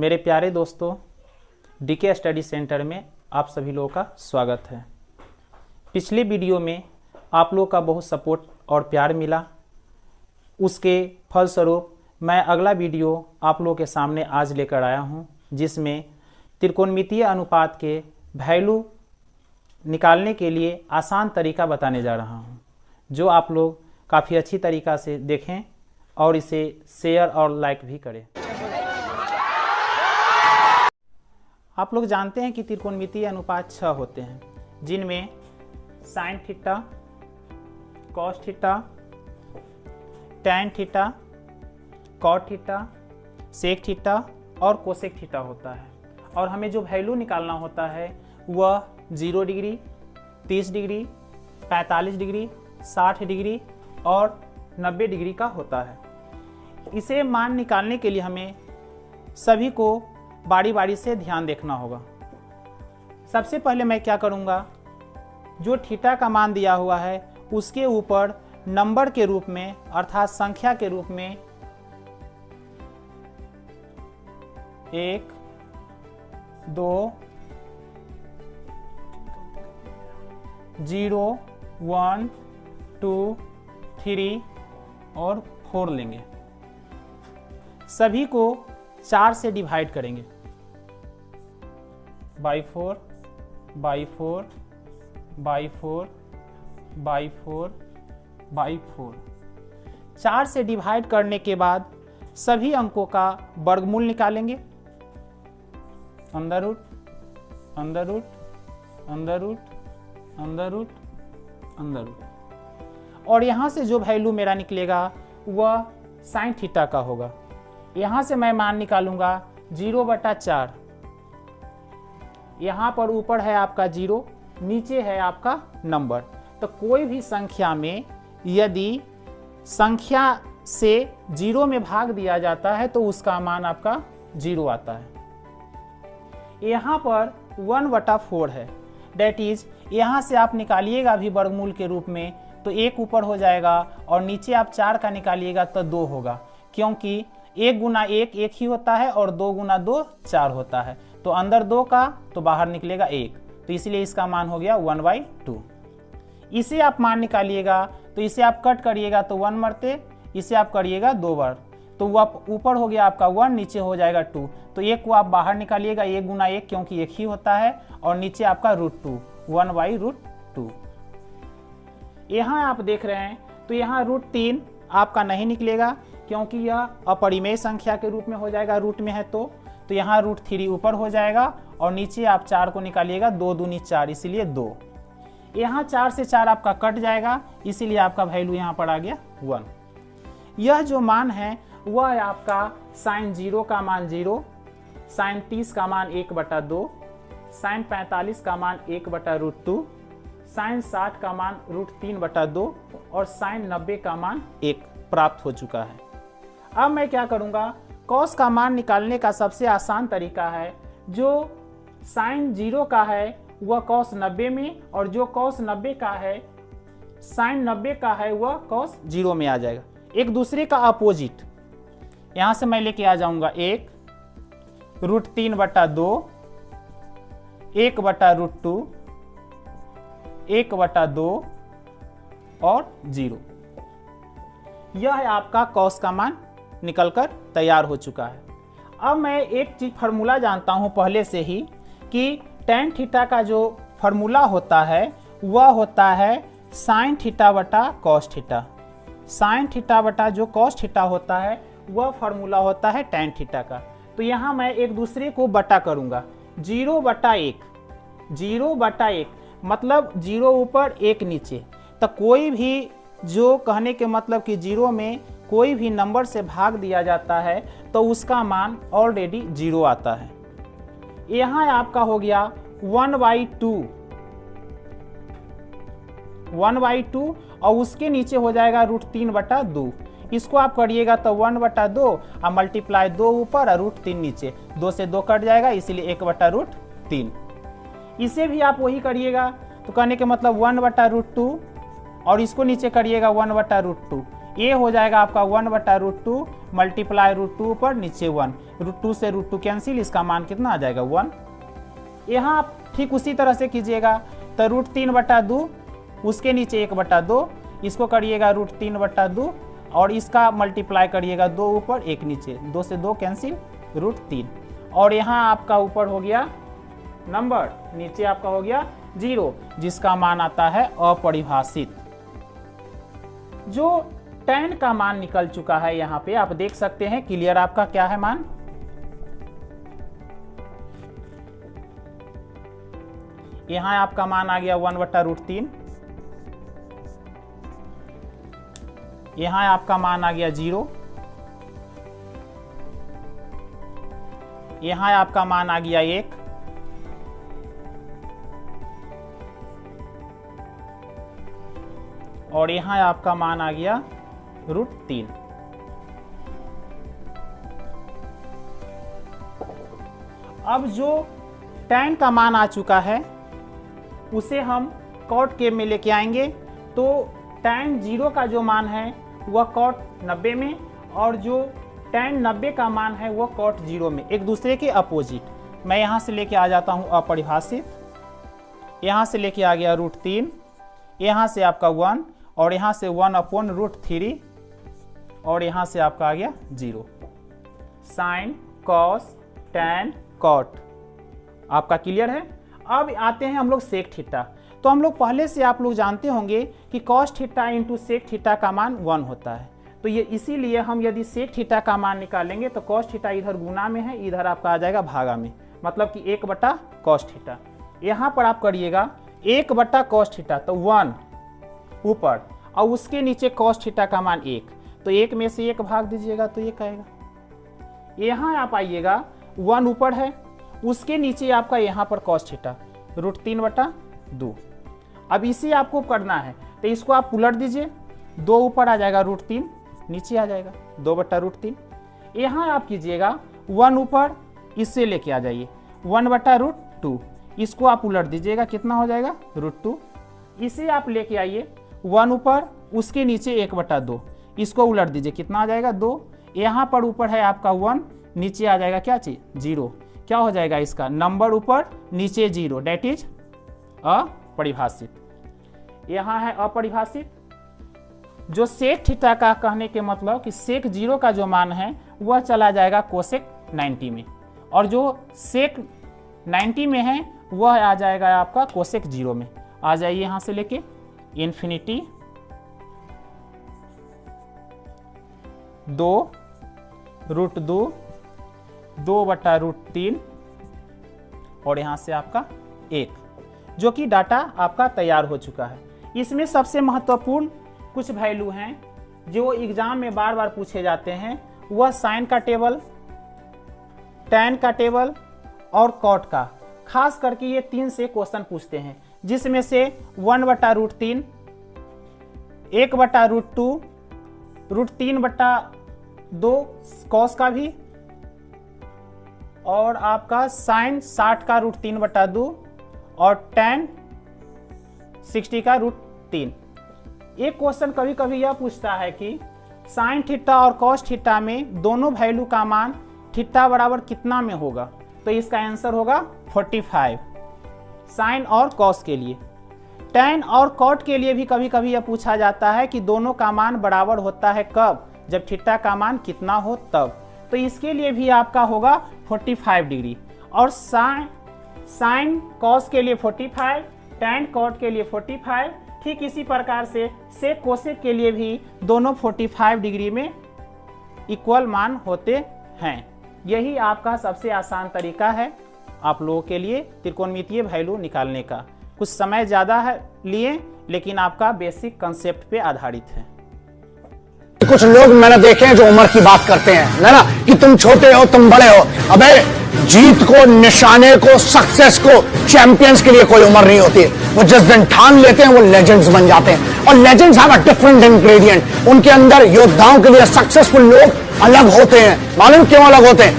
मेरे प्यारे दोस्तों, डीके स्टडी सेंटर में आप सभी लोगों का स्वागत है। पिछले वीडियो में आप लोगों का बहुत सपोर्ट और प्यार मिला। उसके फलस्वरूप मैं अगला वीडियो आप लोगों के सामने आज लेकर आया हूं, जिसमें त्रिकोणमितीय अनुपात के वैल्यू निकालने के लिए आसान तरीका बताने जा रहा हूं, जो आप लोग काफ़ी अच्छी तरीक़ा से देखें और इसे शेयर और लाइक भी करें। आप लोग जानते हैं कि त्रिकोणमितीय अनुपात 6 होते हैं, जिनमें sine theta, cos theta, tan theta, cot theta, sec theta और कोसेक थीटा होता है। और हमें जो वैल्यू निकालना होता है वह 0 डिग्री, 30 डिग्री, 45 डिग्री, 60 डिग्री और 90 डिग्री का होता है। इसे मान निकालने के लिए हमें सभी को बारी बारी से ध्यान देखना होगा। सबसे पहले मैं क्या करूंगा, जो थीटा का मान दिया हुआ है उसके ऊपर नंबर के रूप में अर्थात संख्या के रूप में 1, 2, 0, 1, 2, 3 और 4 लेंगे। सभी को 4 से डिवाइड करेंगे, by 4, by 4, by 4, by 4, by 4। 4 से डिवाइड करने के बाद सभी अंकों का वर्गमूल निकालेंगे। Under root, under root, under root, under root, under root. और यहाँ से जो वैल्यू मेरा निकलेगा वह साइन थीटा का होगा। यहाँ से मैं मान निकालूंगा 0/4। यहाँ पर ऊपर है आपका 0, नीचे है आपका नंबर। तो कोई भी संख्या में यदि संख्या से 0 में भाग दिया जाता है तो उसका मान आपका 0 आता है। यहाँ पर 1/4 है, डेट इज यहाँ से आप निकालिएगा भी वर्गमूल के रूप में तो 1 ऊपर हो जाएगा और नीचे आप 4 का निकालिएगा तो 2 होगा, क्योंकि 1 गुना 1 1 ही होता है और 2 गुना 2 4 होता है। तो अंदर 2 का तो बाहर निकलेगा 1, तो इसलिए इसका मान हो गया 1/2। इसे आप मान निकालिएगा तो इसे आप कट करिएगा तो 1 मरते, इसे आप करिएगा 2 बार तो वह ऊपर हो गया आपका 1, नीचे हो जाएगा 2। तो 1 को आप बाहर निकालिएगा, 1 गुना 1 क्योंकि 1 ही होता है और नीचे आपका √2, 1/√2। यहाँ आप देख रहे हैं तो यहाँ √3 आपका नहीं निकलेगा, क्योंकि यह अपरिमेय संख्या के रूप में हो जाएगा, रूट में है तो यहाँ √3 ऊपर हो जाएगा और नीचे आप 4 को निकालिएगा, 2 दूनी 4, इसीलिए 2। यहाँ 4 से 4 आपका कट जाएगा, इसीलिए आपका वैल्यू यहाँ पर आ गया 1। यह जो मान है वह आपका साइन 0 का मान 0, साइन 30 का मान 1/2, साइन 45 का मान 1/√2, साइन 60 का मान √3/2 और साइन 90 का मान 1 प्राप्त हो चुका है। अब मैं क्या करूंगा, कॉस का मान निकालने का सबसे आसान तरीका है, जो साइन 0 का है वह कॉस 90 में और जो कॉस 90 का है साइन 90 का है वह कॉस 0 में आ जाएगा, एक दूसरे का अपोजिट। यहां से मैं लेके आ जाऊंगा 1 √3/2, 1/√2, 1/2 और 0। यह है आपका कॉस का मान निकलकर तैयार हो चुका है। अब मैं एक चीज फार्मूला जानता हूं पहले से ही कि टैन थीटा का जो फार्मूला होता है वह होता है साइन थीटा बटा कॉस थीटा। साइन थीटा बटा जो कॉस थीटा होता है वह फार्मूला होता है टैन थीटा का। तो यहाँ मैं एक दूसरे को बटा करूंगा, 0/1, 0/1 मतलब 0 ऊपर 1 नीचे। तो कोई भी जो कहने के मतलब कि 0 में कोई भी नंबर से भाग दिया जाता है तो उसका मान ऑलरेडी 0 आता है। यहाँ आपका हो गया 1/2, 1/2 और उसके नीचे हो जाएगा √3/2। इसको आप करिएगा तो 1/2 और मल्टीप्लाई 2 ऊपर और √3 नीचे, 2 से 2 कट जाएगा, इसीलिए 1/√3। इसे भी आप वही करिएगा तो कहने के मतलब 1/√2 और इसको नीचे करिएगा 1/√2, ए हो जाएगा आपका 1/√2 मल्टीप्लाई √2 पर नीचे 1, √2 से √2 कैंसिल, इसका मान कितना आ जाएगा 1। यहाँ आप ठीक उसी तरह से कीजिएगा, तो √3/2 उसके नीचे 1/2, इसको करिएगा √3/2 और इसका मल्टीप्लाई करिएगा 2 ऊपर 1 नीचे, 2 से 2 कैंसिल √3, और यहाँ आपका ऊपर हो गया नंबर, नीचे आपका हो गया 0, जिसका मान आता है अपरिभाषित। जो tan का मान निकल चुका है यहाँ पे आप देख सकते हैं। क्लियर आपका क्या है मान? यहाँ आपका मान आ गया 1/√3, यहाँ आपका मान आ गया 0, यहाँ आपका मान आ गया 1, और यहाँ आपका मान आ गया √3। अब जो tan का मान आ चुका है उसे हम cot के में लेके आएंगे, तो tan 0 का जो मान है वह cot 90 में, और जो tan 90 का मान है वह cot 0 में, एक दूसरे के अपोजिट। मैं यहाँ से लेके आ जाता हूँ अपरिभाषित, यहाँ से लेके आ गया √3, यहाँ से आपका 1, और यहाँ से 1/√3, और यहाँ से आपका आ गया 0। साइन कॉस टैन कॉट आपका क्लियर है। अब आते हैं हम लोग सेक थीटा। तो हम लोग पहले से आप लोग जानते होंगे कि cos theta into sec theta का मान 1 होता है। तो ये इसीलिए हम यदि सेक थीटा का मान निकालेंगे तो कॉस थीटा इधर गुना में है, इधर आपका आ जाएगा भागा में, मतलब कि 1/cos थीटा। यहाँ पर आप करिएगा 1/cos थीटा, तो 1 ऊपर और उसके नीचे cos थीटा का मान 1, तो 1 में से 1 भाग दीजिएगा तो 1 आएगा। यहाँ आप आइएगा 1 ऊपर है, उसके नीचे आपका यहाँ पर cos थीटा √3/2। अब इसे आपको करना है तो इसको आप उलट दीजिए, 2 ऊपर आ जाएगा √3, नीचे आ जाएगा 2/√3। यहाँ आप कीजिएगा 1 ऊपर, इससे लेके आ जाइए 1/√2, इसको आप उलट दीजिएगा, कितना हो जाएगा √2। इसे आप लेके आइए 1 ऊपर, उसके नीचे 1/2, इसको उलट दीजिए, कितना आ जाएगा 2। यहाँ पर ऊपर है आपका 1, नीचे आ जाएगा क्या चीज 0। क्या हो जाएगा इसका नंबर ऊपर नीचे 0, डेट इज अपरिभाषित। यहाँ है अपरिभाषित। जो सेक थीटा का कहने के मतलब कि सेक 0 का जो मान है वह चला जाएगा कोसेक 90 में, और जो सेक 90 में है वह आ जाएगा आपका कोसेक 0 में। आ जाइए यहाँ से लेके इन्फिनिटी 2√2 2/√3 और यहाँ से आपका 1, जो कि डाटा आपका तैयार हो चुका है। इसमें सबसे महत्वपूर्ण कुछ वैल्यू हैं जो एग्जाम में बार बार पूछे जाते हैं, वह साइन का टेबल, टैन का टेबल और कॉट का। खास करके ये 3 से क्वेश्चन पूछते हैं, जिसमें से 1/√3, 1/√2, √3/2 कॉस का भी, और आपका साइन 60 का √3/2 और टैन 60 का √3। एक क्वेश्चन कभी कभी यह पूछता है कि साइन थीटा और कॉस थीटा में दोनों वैल्यू का मान थीटा बराबर कितना में होगा, तो इसका आंसर होगा 45 साइन और कॉस के लिए। टैन और कॉट के लिए भी कभी कभी यह पूछा जाता है कि दोनों का मान बराबर होता है कब, जब थीटा का मान कितना हो तब, तो इसके लिए भी आपका होगा 45 डिग्री। और साइन कॉस के लिए 45, टैन कॉट के लिए 45, ठीक इसी प्रकार से सेक कोसेक के लिए भी दोनों 45 डिग्री में इक्वल मान होते हैं। यही आपका सबसे आसान तरीका है आप लोगों के लिए त्रिकोणमितीय वैल्यू निकालने का। कुछ समय ज़्यादा है लिए, लेकिन आपका बेसिक कंसेप्ट पे आधारित है। कुछ लोग मैंने देखे हैं जो उम्र की बात करते हैं ना, कि तुम छोटे हो तुम बड़े हो। अबे जीत को, निशाने को, सक्सेस को, चैंपियंस के लिए कोई उम्र नहीं होती। वो जिस दिन ठान लेते हैं वो लेजेंड्स बन जाते हैं, और legends have a different ingredient. उनके अंदर योद्धाओं के लिए सक्सेसफुल लोग अलग होते हैं। मालूम क्यों अलग होते हैं?